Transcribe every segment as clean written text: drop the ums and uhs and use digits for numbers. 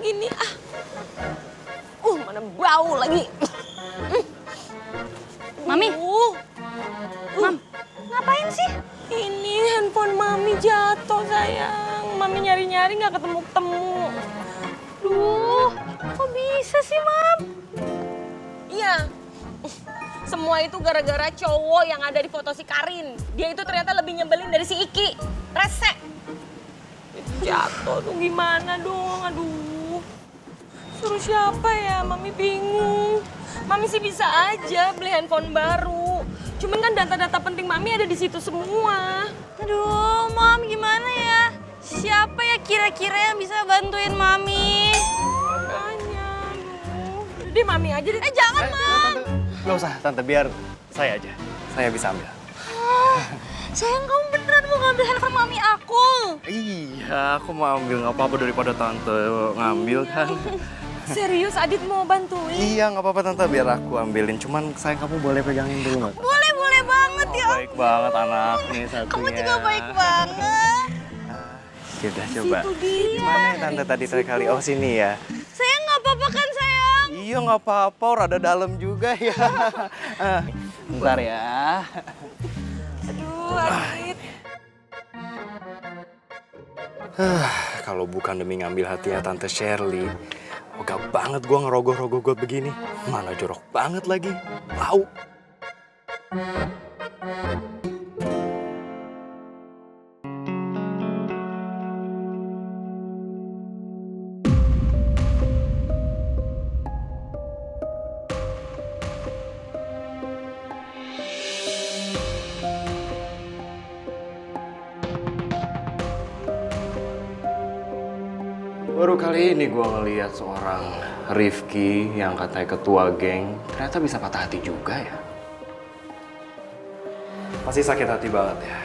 lagi nih. Mana bau lagi. Mami. Mam, ngapain sih? Ini handphone Mami jatuh, sayang. Mami nyari-nyari nggak ketemu-ketemu. Duh, kok bisa sih, Mam? Iya. Semua itu gara-gara cowok yang ada di foto si Karin. Dia itu ternyata lebih nyebelin dari si Iki. Rese. Itu jatuh tuh gimana dong, aduh. Suruh siapa ya, Mami bingung. Mami sih bisa aja beli handphone baru. Cuman kan data-data penting Mami ada di situ semua. Aduh, Mam gimana ya? Siapa ya kira-kira yang bisa bantuin Mami? Makanya, aduh. Jadi Mami aja deh. Jangan, Mam. Gak usah, Tante, biar saya aja. Saya bisa ambil. Sayang, kamu beneran mau ngambil handphone Mami aku? Iya, aku mau ambil. Gak apa-apa daripada Tante ngambil kan. Serius Adit mau bantuin? Iya, gak apa-apa Tante, biar aku ambilin. Cuman sayang kamu boleh pegangin dulu gak? Boleh banget ya. Baik banget anak nih satunya. Kamu juga baik banget. Sudah coba. Situ dia. Mana ya Tante tadi kali? Oh sini ya. Sayang nggak apa-apa kan sayang? Iya nggak apa-apa, rada dalam juga ya. Bentar ya. Aduh Adit. Kalau bukan demi ngambil hatinya Tante Shirley, ogah banget gua ngerogoh-rogoh gue begini. Mana jorok banget lagi. Bau. Baru kali ini gue ngeliat seorang Rifki yang katanya ketua geng, ternyata bisa patah hati juga ya. Pasti sakit hati banget ya.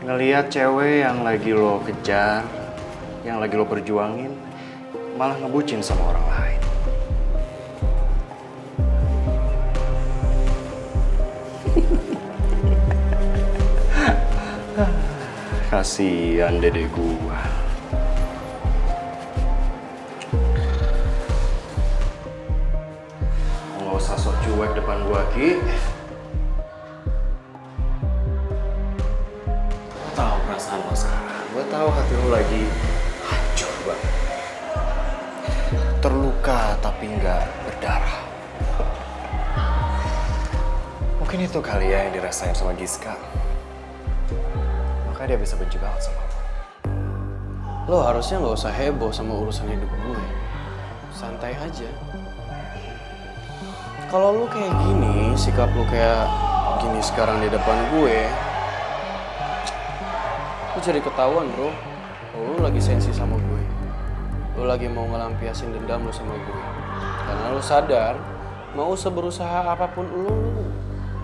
Ngeliat cewek yang lagi lo kejar, yang lagi lo perjuangin, malah ngebucin sama orang lain. Kasian dede gua. Nggak usah sok cuek depan gua, Ki. Gua tahu perasaan lo sekarang. Gua tahu hati lo lagi hancur banget. Terluka tapi nggak berdarah. Mungkin itu kali ya yang dirasain sama Giska. Makanya dia bisa benci banget sama lo. Lo harusnya nggak usah heboh sama urusan hidup gue. Santai aja. Kalau lo kayak gini, sikap lo kayak gini sekarang di depan gue, lo jadi ketahuan bro. Lo lagi sensi sama gue. Lo lagi mau ngelampiasin dendam lo sama gue. Karena lo sadar, mau seberusaha apapun lo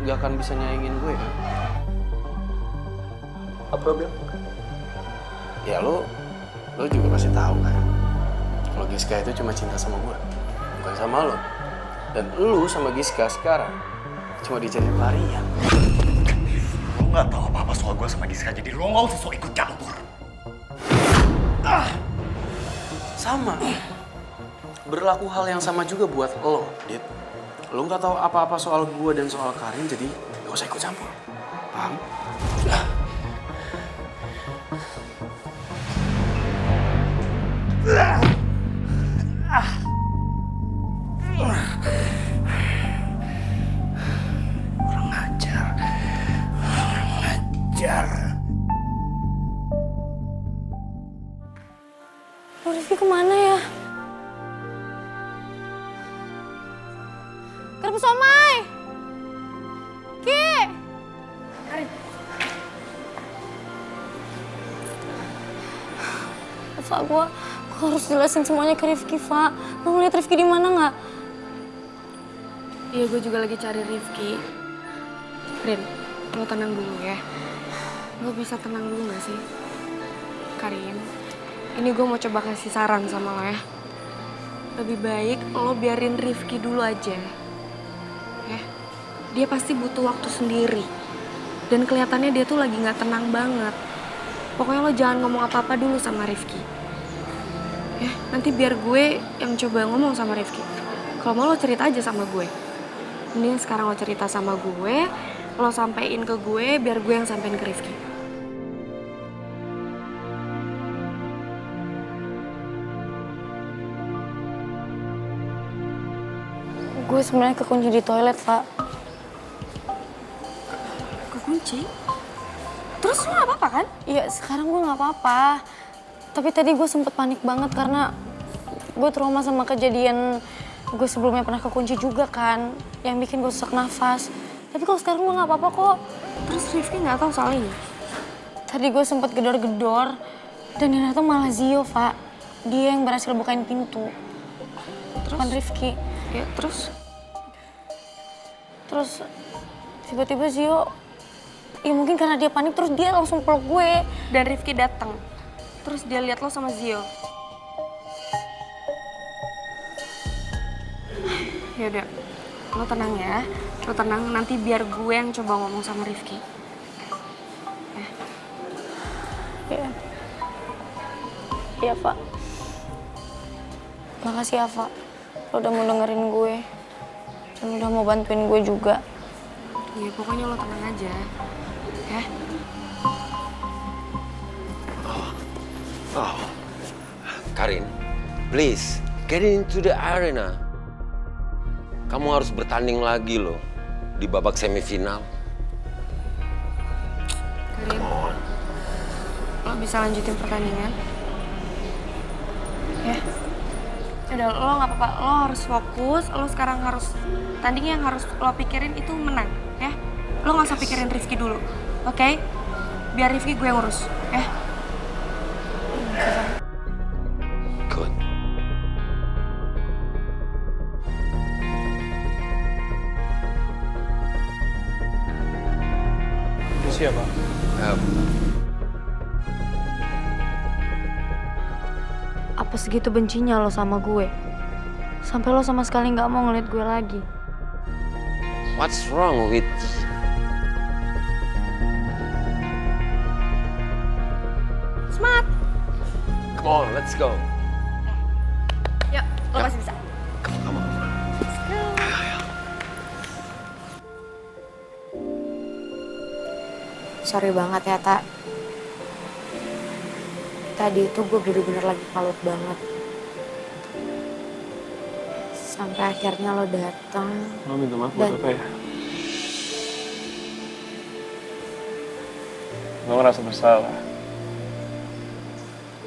nggak akan bisa nyaingin gue kan? Apa Bil? Ya lo juga pasti tahu kan. Kalau Giska itu cuma cinta sama gue, bukan sama lo. Dan lu sama Giska sekarang cuma dijadiin pelarian. Lo nggak tahu apa-apa soal gue sama Giska, jadi lo nggak usah sok ikut campur. Sama. Berlaku hal yang sama juga buat lo, Dit. Lo nggak tahu apa-apa soal gue dan soal Karin, jadi gak usah ikut campur. Paham? Kurang ajar. Rifki kemana ya? Kerupuk somai! Ki! Fa, gua harus jelasin semuanya ke Rifki, Fa. Lo ngeliat Rifki di mana nggak? Iya, gue juga lagi cari Rifki. Rin, lo tenang dulu ya. Lo bisa tenang dulu gak sih? Karin, ini gue mau coba kasih saran sama lo ya. Lebih baik lo biarin Rifki dulu aja. Ya, dia pasti butuh waktu sendiri. Dan kelihatannya dia tuh lagi gak tenang banget. Pokoknya lo jangan ngomong apa-apa dulu sama Rifki. Ya? Ya, nanti biar gue yang coba ngomong sama Rifki. Kalau mau lo cerita aja sama gue. Mending sekarang lo cerita sama gue, lo sampein ke gue, biar gue yang sampein ke Rifki. Gue sebenarnya kekunci di toilet, Pak. Kekunci? Terus lo gak apa-apa kan? Iya, sekarang gue nggak apa-apa. Tapi tadi gue sempet panik banget karena gue trauma sama kejadian gue sebelumnya pernah kekunci juga kan. Yang bikin gue sesak nafas. Tapi kalau sekarang gue nggak apa-apa kok. Terus Rifki gak tahu soal ini? Tadi gue sempet gedor-gedor. Dan yang datang malah Zio, Pak. Dia yang berhasil bukain pintu. Bukan Rifki. Ya, terus? Terus tiba-tiba Zio, ya mungkin karena dia panik terus dia langsung peluk gue. Dan Rifki datang. Terus dia lihat lo sama Zio. Ya udah, lo tenang ya. Lo tenang, nanti biar gue yang coba ngomong sama Rifki. Iya. Iya, Pak. Makasih ya, Pak. Lo udah mau dengerin gue. Dan udah mau bantuin gue juga. Ya pokoknya lo tenang aja. Ya. Oh, Karin, please get into the arena. Kamu harus bertanding lagi loh di babak semifinal. Karin, lo bisa lanjutin pertandingan? Ya. Udah, lo gak apa-apa. Lo harus fokus. Lo sekarang harus tanding yang harus lo pikirin itu menang, ya. Lo gak usah pikirin Rifki dulu, oke? Biar Rifki gue yang urus, ya. Good. Siapa? Apa segitu bencinya lo sama gue? Sampai lo sama sekali nggak mau ngeliat gue lagi. What's wrong with Smart. Come on, let's go. Yuk, lo pasti bisa. Come on. Sorry banget ya, Tak. Tadi itu gue bener-bener lagi kalut banget. Sampai akhirnya lo datang. Lo minta maaf buat apa ya? Lo ngerasa bersalah.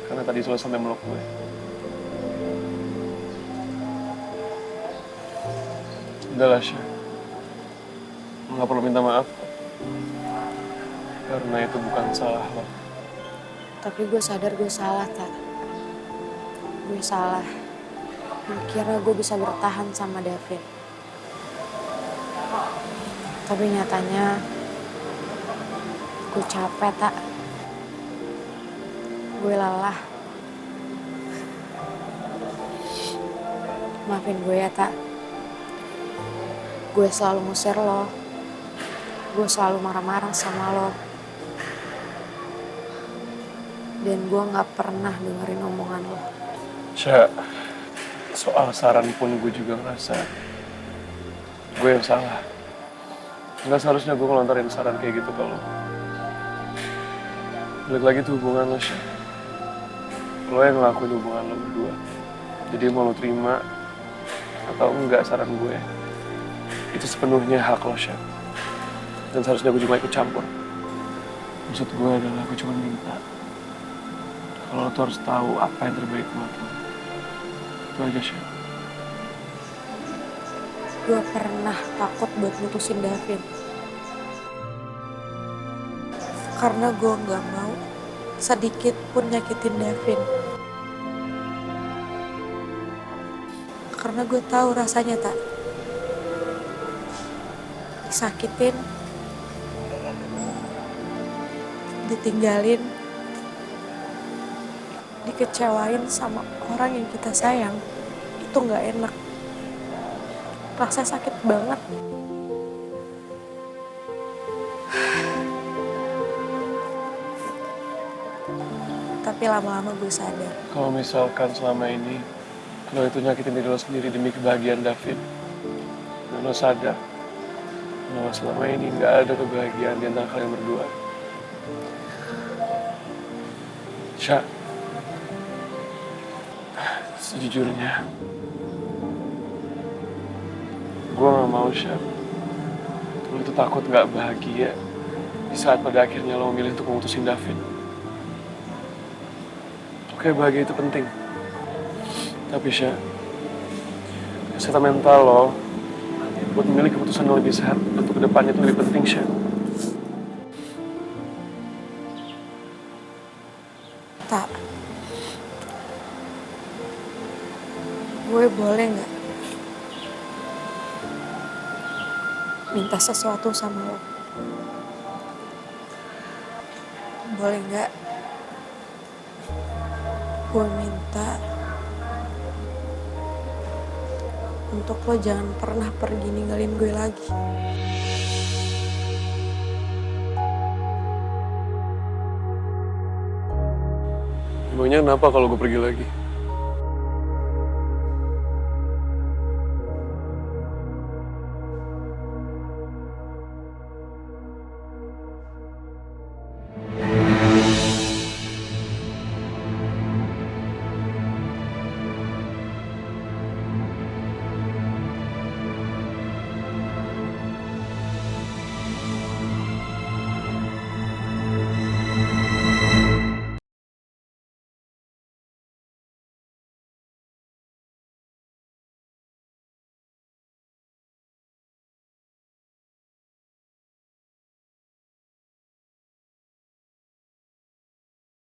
Karena tadi lo sampai meluk gue. Udah lah, Syah. Lo gak perlu minta maaf. Karena itu bukan salah lo. Tapi gue sadar gue salah, Tak. Gue salah. Gue kira gue bisa bertahan sama David. Tapi nyatanya gue capek, Tak. Gue lelah. Maafin gue ya, Tak. Gue selalu ngusir lo. Gue selalu marah-marah sama lo. Dan gue gak pernah dengerin omongan lo. Syah, soal saran pun gue juga ngerasa gue yang salah. Nggak seharusnya gue ngelontarin saran kayak gitu ke lo. Balik lagi tuh hubungan lo, Syah. Lo yang ngelakuin hubungan lo berdua. Jadi mau lo terima atau enggak saran gue, itu sepenuhnya hak lo, Syah. Dan seharusnya gue cuma ikut campur. Maksud gue adalah gue cuma minta kalau lo tuh harus tahu apa yang terbaik buat lo. Itu aja, Syah. Gue pernah takut buat mutusin David. Karena gue gak mau sedikit pun nyakitin David. Karena gue tahu rasanya, Tak. Disakitin, ditinggalin, dikecewain sama orang yang kita sayang. Itu gak enak. Rasanya sakit banget. tapi lama-lama gue sadar. Kalau misalkan selama ini lo itu nyakitin diri lo sendiri demi kebahagiaan David, dan lo sadar bahwa selama ini nggak ada kebahagiaan di antara kalian berdua. Sya, sejujurnya gue gak mau, Sya, lo itu takut gak bahagia di saat pada akhirnya lo memilih untuk memutusin David. Oke, bahagia itu penting, tapi Sya, kesehatan mental lo buat memilih keputusan yang lebih sehat untuk kedepannya itu lebih penting, Sya. Tak, gue boleh nggak minta sesuatu sama lo? Boleh nggak gue minta untuk lo jangan pernah pergi ninggalin gue lagi? Emangnya kenapa kalau gue pergi lagi?